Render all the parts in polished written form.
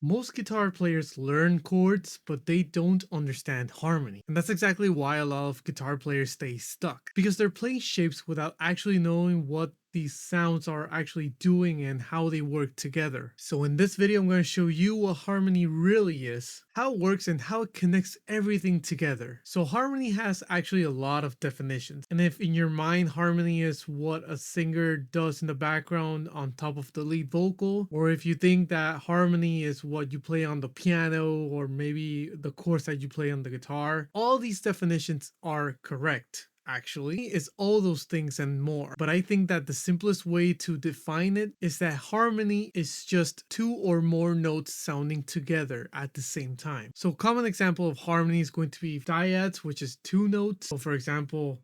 Most guitar players learn chords, but they don't understand harmony. And that's exactly why a lot of guitar players stay stuck, because they're playing shapes without actually knowing what these sounds are actually doing and how they work together. So in this video, I'm going to show you what harmony really is, how it works, and how it connects everything together. So harmony has actually a lot of definitions. And if in your mind harmony is what a singer does in the background on top of the lead vocal, or if you think that harmony is what you play on the piano or maybe the chords that you play on the guitar, all these definitions are correct. Actually, is all those things and more. But I think that the simplest way to define it is that harmony is just two or more notes sounding together at the same time. So a common example of harmony is going to be triads, which is two notes. So for example,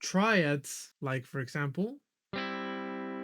triads, like for example,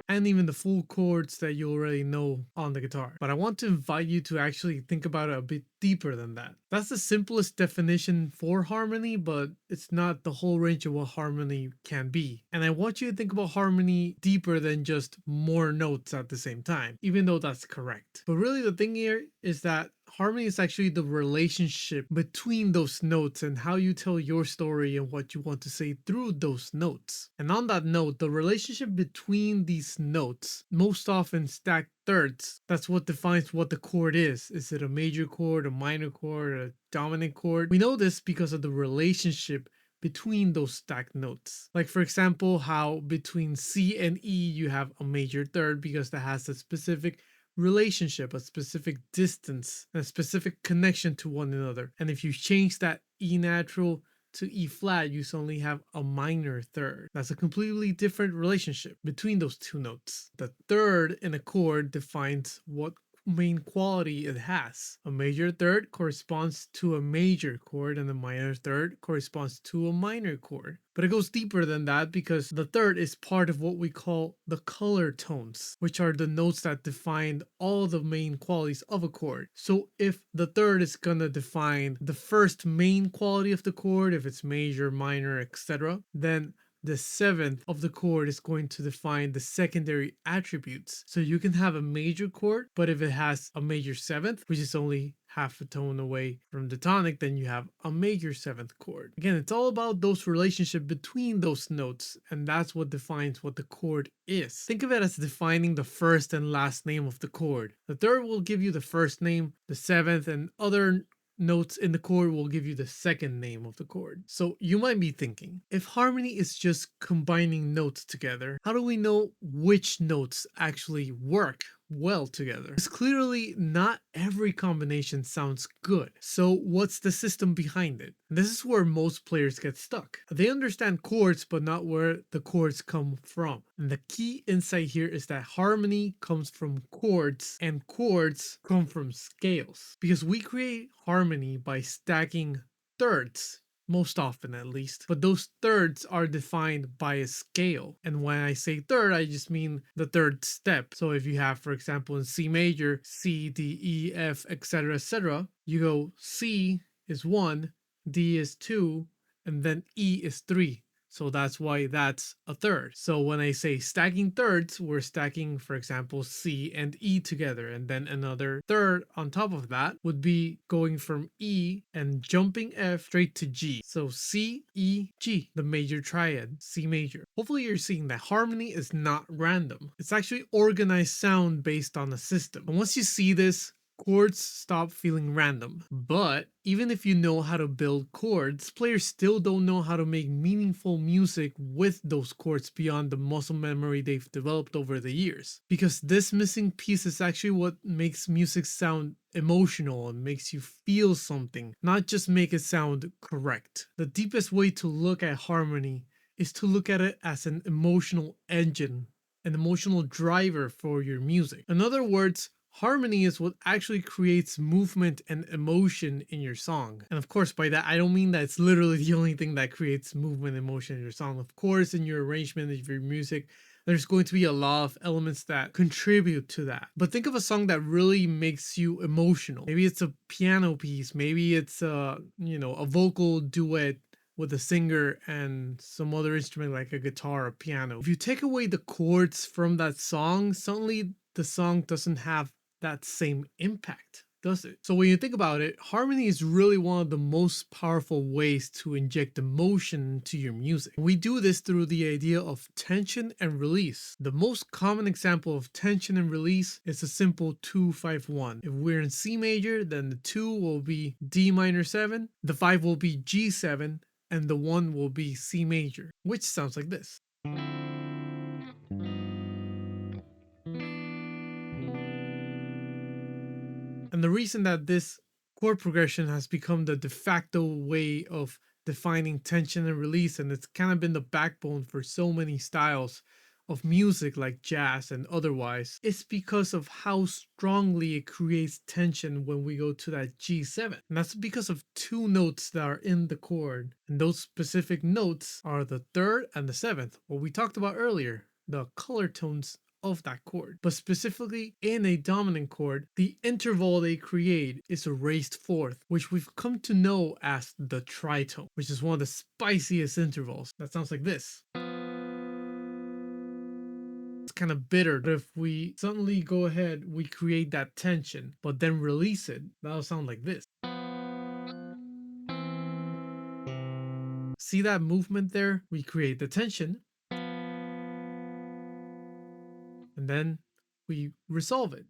and even the full chords that you already know on the guitar. But I want to invite you to actually think about it a bit deeper than that. That's the simplest definition for harmony, but it's not the whole range of what harmony can be. And I want you to think about harmony deeper than just more notes at the same time, even though that's correct. But really the thing here is that harmony is actually the relationship between those notes and how you tell your story and what you want to say through those notes. And on that note, the relationship between these notes most often stack thirds. That's what defines what the chord is. Is it a major chord, a minor chord, a dominant chord? We know this because of the relationship between those stacked notes. Like for example, how between C and E you have a major third because that has a specific relationship, a specific distance, a specific connection to one another. And if you change that E natural to E flat, you suddenly have a minor third. That's a completely different relationship between those two notes. The third in a chord defines what main quality it has. A major third corresponds to a major chord and a minor third corresponds to a minor chord. But it goes deeper than that because the third is part of what we call the color tones, which are the notes that define all the main qualities of a chord. So if the third is gonna define the first main quality of the chord, if it's major, minor, etc., then the seventh of the chord is going to define the secondary attributes. So you can have a major chord, but if it has a major seventh, which is only half a tone away from the tonic, then you have a major seventh chord. Again, it's all about those relationship between those notes, and that's what defines what the chord is. Think of it as defining the first and last name of the chord. The third will give you the first name, the seventh and other notes in the chord will give you the second name of the chord. So you might be thinking, if harmony is just combining notes together, how do we know which notes actually work well together? Because clearly not every combination sounds good. So what's the system behind it? This is where most players get stuck. They understand chords, but not where the chords come from. And the key insight here is that harmony comes from chords and chords come from scales. Because we create harmony by stacking thirds, most often at least, but those thirds are defined by a scale. And when I say third, I just mean the third step. So if you have, for example, in C major, C, D, E, F, etc., you go C is 1, D is 2, and then E is 3. So that's why that's a third. So when I say stacking thirds, we're stacking, for example, C and E together. And then another third on top of that would be going from E and jumping F straight to G. So C, E, G, the major triad, C major. Hopefully you're seeing that harmony is not random. It's actually organized sound based on a system. And once you see this, chords stop feeling random. But even if you know how to build chords, players still don't know how to make meaningful music with those chords beyond the muscle memory they've developed over the years. Because this missing piece is actually what makes music sound emotional and makes you feel something, not just make it sound correct. The deepest way to look at harmony is to look at it as an emotional engine, an emotional driver for your music. In other words, harmony is what actually creates movement and emotion in your song. And of course, by that, I don't mean that it's literally the only thing that creates movement and emotion in your song. Of course, in your arrangement of your music, there's going to be a lot of elements that contribute to that. But think of a song that really makes you emotional. Maybe it's a piano piece. Maybe it's a vocal duet with a singer and some other instrument like a guitar or piano. If you take away the chords from that song, suddenly the song doesn't have that same impact, does it? So when you think about it, harmony is really one of the most powerful ways to inject emotion into your music. We do this through the idea of tension and release. The most common example of tension and release is a simple 2-5-1. If we're in C major, then the 2 will be D minor 7, the 5 will be G7, and the 1 will be C major, which sounds like this. And the reason that this chord progression has become the de facto way of defining tension and release, and it's kind of been the backbone for so many styles of music like jazz and otherwise, is because of how strongly it creates tension when we go to that G7. And that's because of two notes that are in the chord. And those specific notes are the third and the seventh, what we talked about earlier, the color tones of that chord. But specifically in a dominant chord, the interval they create is a raised fourth, which we've come to know as the tritone, which is one of the spiciest intervals. That sounds like this. It's kind of bitter, but if we suddenly go ahead, we create that tension, but then release it, that'll sound like this. See that movement there? We create the tension, and then we resolve it.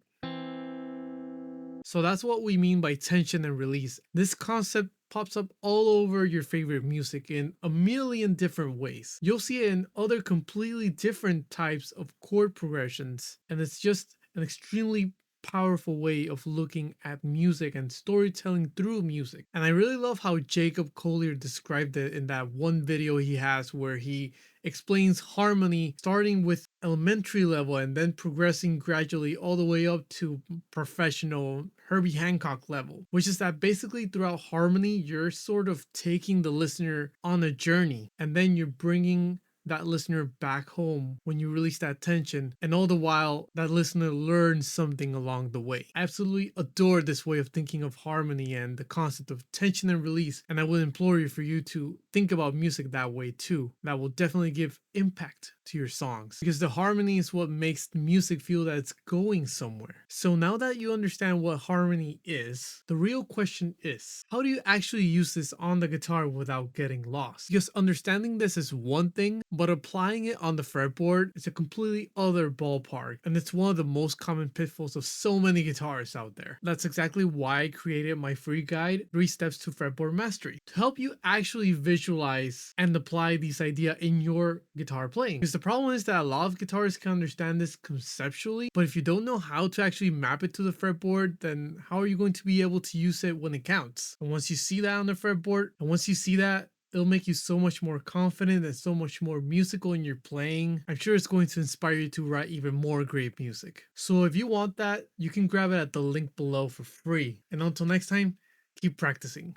So that's what we mean by tension and release. This concept pops up all over your favorite music in a million different ways. You'll see it in other completely different types of chord progressions, and it's just an extremely powerful way of looking at music and storytelling through music. And I really love how Jacob Collier described it in that one video he has where he explains harmony starting with elementary level and then progressing gradually all the way up to professional Herbie Hancock level, which is that basically throughout harmony, you're sort of taking the listener on a journey and then you're bringing that listener back home when you release that tension, and all the while that listener learns something along the way. I absolutely adore this way of thinking of harmony and the concept of tension and release, and I would implore you for you to think about music that way too. That will definitely give impact to your songs, because the harmony is what makes the music feel that it's going somewhere. So now that you understand what harmony is, the real question is, how do you actually use this on the guitar without getting lost? Because understanding this is one thing, but applying it on the fretboard is a completely other ballpark, and it's one of the most common pitfalls of so many guitarists out there. That's exactly why I created my free guide, 3 Steps to Fretboard Mastery, to help you actually visualize and apply these ideas in your guitar playing. Because the problem is that a lot of guitarists can understand this conceptually, but if you don't know how to actually map it to the fretboard, then how are you going to be able to use it when it counts? And once you see that on the fretboard, and once you see that, it'll make you so much more confident and so much more musical in your playing. I'm sure it's going to inspire you to write even more great music. So if you want that, you can grab it at the link below for free. And until next time, keep practicing.